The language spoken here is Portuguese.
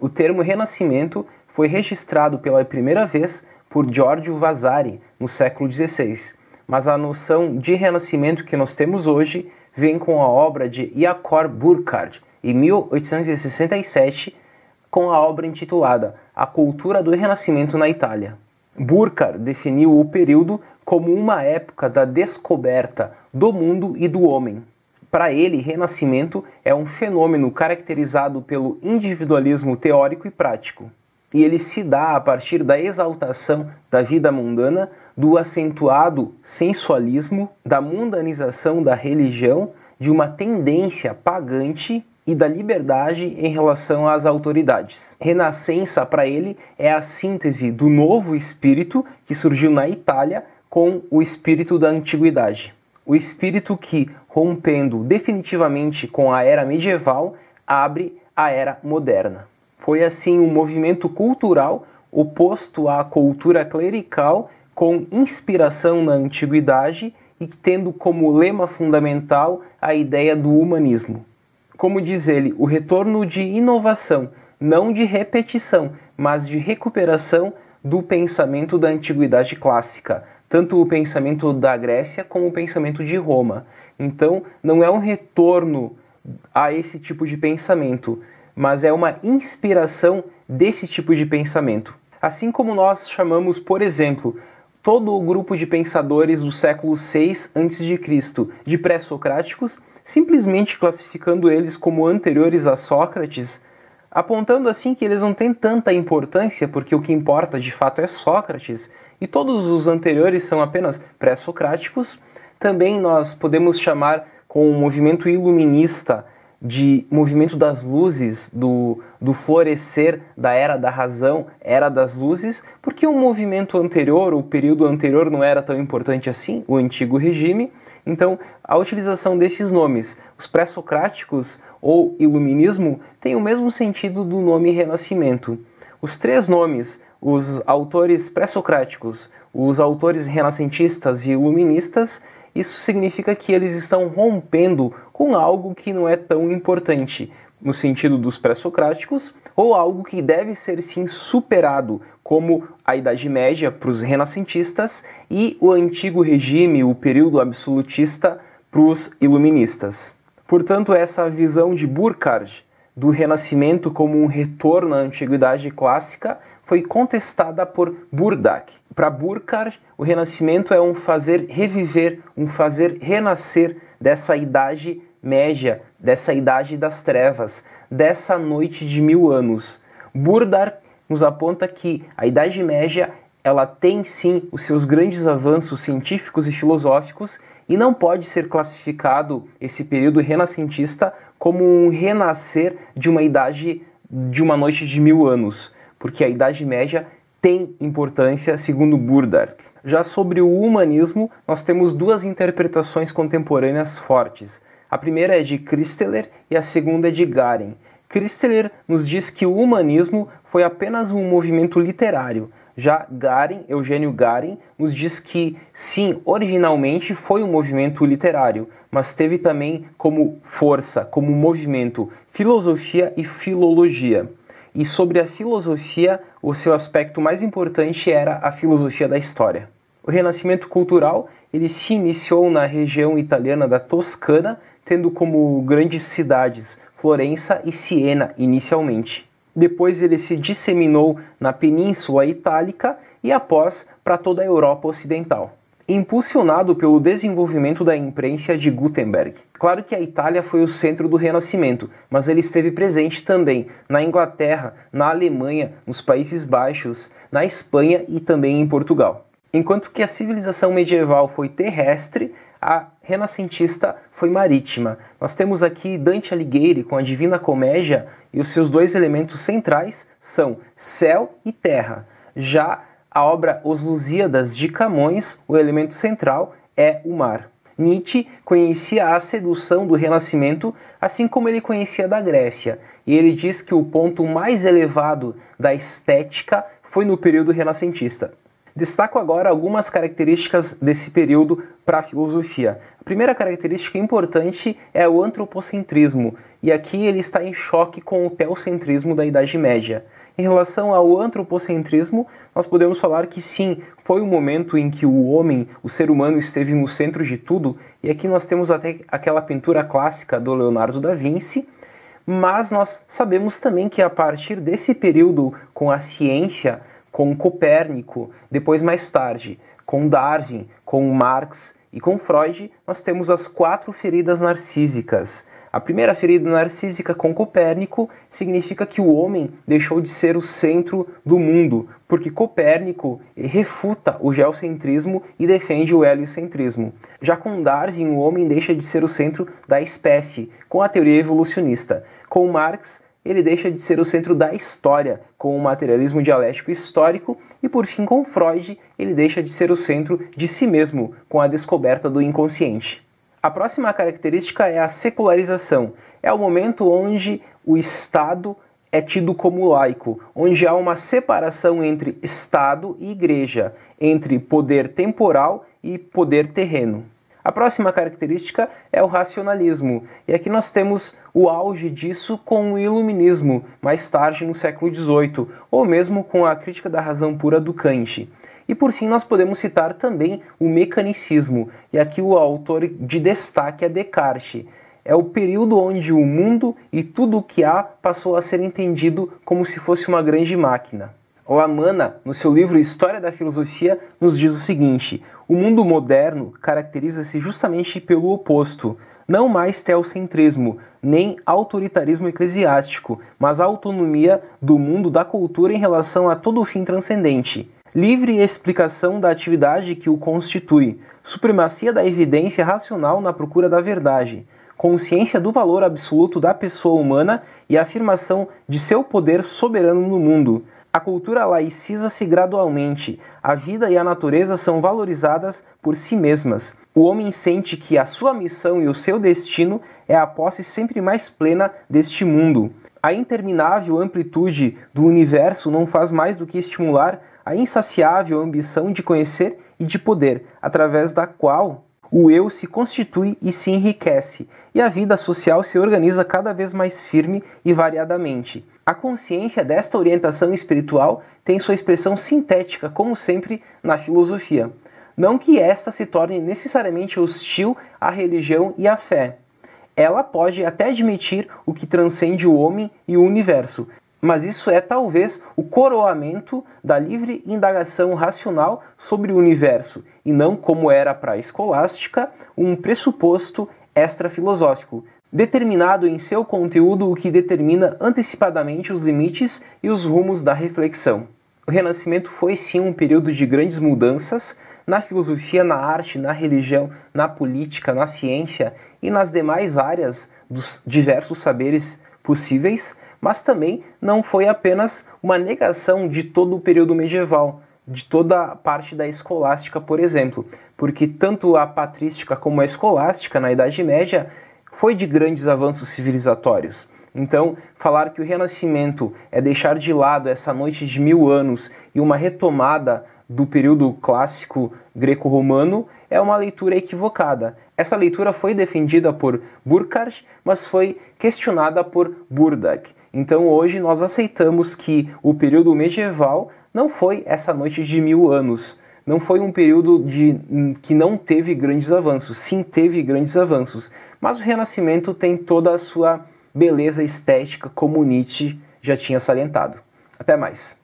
O termo Renascimento foi registrado pela primeira vez por Giorgio Vasari no século XVI, mas a noção de renascimento que nós temos hoje vem com a obra de Iacor Burckhardt, em 1867, com a obra intitulada A Cultura do Renascimento na Itália. Burckhardt definiu o período como uma época da descoberta do mundo e do homem. Para ele, renascimento é um fenômeno caracterizado pelo individualismo teórico e prático, e ele se dá a partir da exaltação da vida mundana, do acentuado sensualismo, da mundanização da religião, de uma tendência pagante e da liberdade em relação às autoridades. Renascença, para ele, é a síntese do novo espírito que surgiu na Itália com o espírito da antiguidade. O espírito que, rompendo definitivamente com a era medieval, abre a era moderna. Foi assim um movimento cultural oposto à cultura clerical, com inspiração na antiguidade e tendo como lema fundamental a ideia do humanismo. Como diz ele, o retorno de inovação, não de repetição, mas de recuperação do pensamento da antiguidade clássica, tanto o pensamento da Grécia como o pensamento de Roma. Então, não é um retorno a esse tipo de pensamento, mas é uma inspiração desse tipo de pensamento. Assim como nós chamamos, por exemplo, todo o grupo de pensadores do século VI a.C. de pré-socráticos, simplesmente classificando eles como anteriores a Sócrates, apontando assim que eles não têm tanta importância, porque o que importa de fato é Sócrates, e todos os anteriores são apenas pré-socráticos. Também nós podemos chamar com o movimento iluminista de movimento das luzes, do florescer da era da razão, era das luzes, porque o movimento anterior, o período anterior não era tão importante assim, o antigo regime. Então, a utilização desses nomes, os pré-socráticos ou iluminismo, tem o mesmo sentido do nome renascimento. Os três nomes, os autores pré-socráticos, os autores renascentistas e iluministas, isso significa que eles estão rompendo com algo que não é tão importante, no sentido dos pré-socráticos, ou algo que deve ser sim superado, como a Idade Média para os renascentistas e o antigo regime, o período absolutista, para os iluministas. Portanto, essa visão de Burckhardt do Renascimento como um retorno à antiguidade clássica foi contestada por Burdach. Para Burckhardt, o Renascimento é um fazer reviver, um fazer renascer dessa Idade Média, dessa Idade das Trevas, dessa noite de 1000 anos. Burdach nos aponta que a Idade Média ela tem sim os seus grandes avanços científicos e filosóficos e não pode ser classificado esse período renascentista como um renascer de uma idade de uma noite de 1000 anos, porque a Idade Média tem importância, segundo Burdach. Já sobre o humanismo, nós temos duas interpretações contemporâneas fortes. A primeira é de Christeler e a segunda é de Garen. Christeler nos diz que o humanismo foi apenas um movimento literário. Já Garen, Eugênio Garen, nos diz que, sim, originalmente foi um movimento literário, mas teve também como força, como movimento, filosofia e filologia. E sobre a filosofia, o seu aspecto mais importante era a filosofia da história. O Renascimento cultural ele se iniciou na região italiana da Toscana, tendo como grandes cidades Florença e Siena inicialmente. Depois ele se disseminou na Península Itálica e após para toda a Europa Ocidental, impulsionado pelo desenvolvimento da imprensa de Gutenberg. Claro que a Itália foi o centro do Renascimento, mas ele esteve presente também na Inglaterra, na Alemanha, nos Países Baixos, na Espanha e também em Portugal. Enquanto que a civilização medieval foi terrestre, a renascentista foi marítima. Nós temos aqui Dante Alighieri com a Divina Comédia e os seus dois elementos centrais são céu e terra. Já a obra Os Lusíadas de Camões, o elemento central é o mar. Nietzsche conhecia a sedução do Renascimento, assim como ele conhecia da Grécia, e ele diz que o ponto mais elevado da estética foi no período renascentista. Destaco agora algumas características desse período para a filosofia. A primeira característica importante é o antropocentrismo, e aqui ele está em choque com o teocentrismo da Idade Média. Em relação ao antropocentrismo, nós podemos falar que sim, foi um momento em que o homem, o ser humano, esteve no centro de tudo, e aqui nós temos até aquela pintura clássica do Leonardo da Vinci, mas nós sabemos também que a partir desse período, com a ciência, com Copérnico, depois mais tarde, com Darwin, com Marx e com Freud, nós temos as 4 feridas narcísicas. A primeira ferida narcísica com Copérnico significa que o homem deixou de ser o centro do mundo, porque Copérnico refuta o geocentrismo e defende o heliocentrismo. Já com Darwin, o homem deixa de ser o centro da espécie, com a teoria evolucionista. Com Marx, ele deixa de ser o centro da história, com o materialismo dialético histórico, e por fim com Freud, ele deixa de ser o centro de si mesmo, com a descoberta do inconsciente. A próxima característica é a secularização. É o momento onde o Estado é tido como laico, onde há uma separação entre Estado e Igreja, entre poder temporal e poder terreno. A próxima característica é o racionalismo, e aqui nós temos o auge disso com o Iluminismo, mais tarde no século XVIII, ou mesmo com a crítica da razão pura do Kant. E por fim nós podemos citar também o mecanicismo, e aqui o autor de destaque é Descartes. É o período onde o mundo e tudo o que há passou a ser entendido como se fosse uma grande máquina. Lamana, no seu livro História da Filosofia, nos diz o seguinte: o mundo moderno caracteriza-se justamente pelo oposto, não mais teocentrismo, nem autoritarismo eclesiástico, mas a autonomia do mundo da cultura em relação a todo o fim transcendente. Livre explicação da atividade que o constitui, supremacia da evidência racional na procura da verdade, consciência do valor absoluto da pessoa humana e afirmação de seu poder soberano no mundo. A cultura laiciza-se gradualmente, a vida e a natureza são valorizadas por si mesmas. O homem sente que a sua missão e o seu destino é a posse sempre mais plena deste mundo. A interminável amplitude do universo não faz mais do que estimular a insaciável ambição de conhecer e de poder, através da qual o eu se constitui e se enriquece, e a vida social se organiza cada vez mais firme e variadamente. A consciência desta orientação espiritual tem sua expressão sintética, como sempre, na filosofia. Não que esta se torne necessariamente hostil à religião e à fé. Ela pode até admitir o que transcende o homem e o universo, mas isso é talvez o coroamento da livre indagação racional sobre o universo, e não, como era para a escolástica, um pressuposto extrafilosófico, determinado em seu conteúdo o que determina antecipadamente os limites e os rumos da reflexão. O Renascimento foi sim um período de grandes mudanças na filosofia, na arte, na religião, na política, na ciência e nas demais áreas dos diversos saberes possíveis, mas também não foi apenas uma negação de todo o período medieval, de toda a parte da escolástica, por exemplo, porque tanto a patrística como a escolástica, na Idade Média, foi de grandes avanços civilizatórios. Então, falar que o Renascimento é deixar de lado essa noite de 1000 anos e uma retomada do período clássico greco-romano é uma leitura equivocada. Essa leitura foi defendida por Burckhardt, mas foi questionada por Burdach. Então hoje nós aceitamos que o período medieval não foi essa noite de 1000 anos, não foi um período que não teve grandes avanços. Sim, teve grandes avanços, mas o Renascimento tem toda a sua beleza estética, como Nietzsche já tinha salientado. Até mais!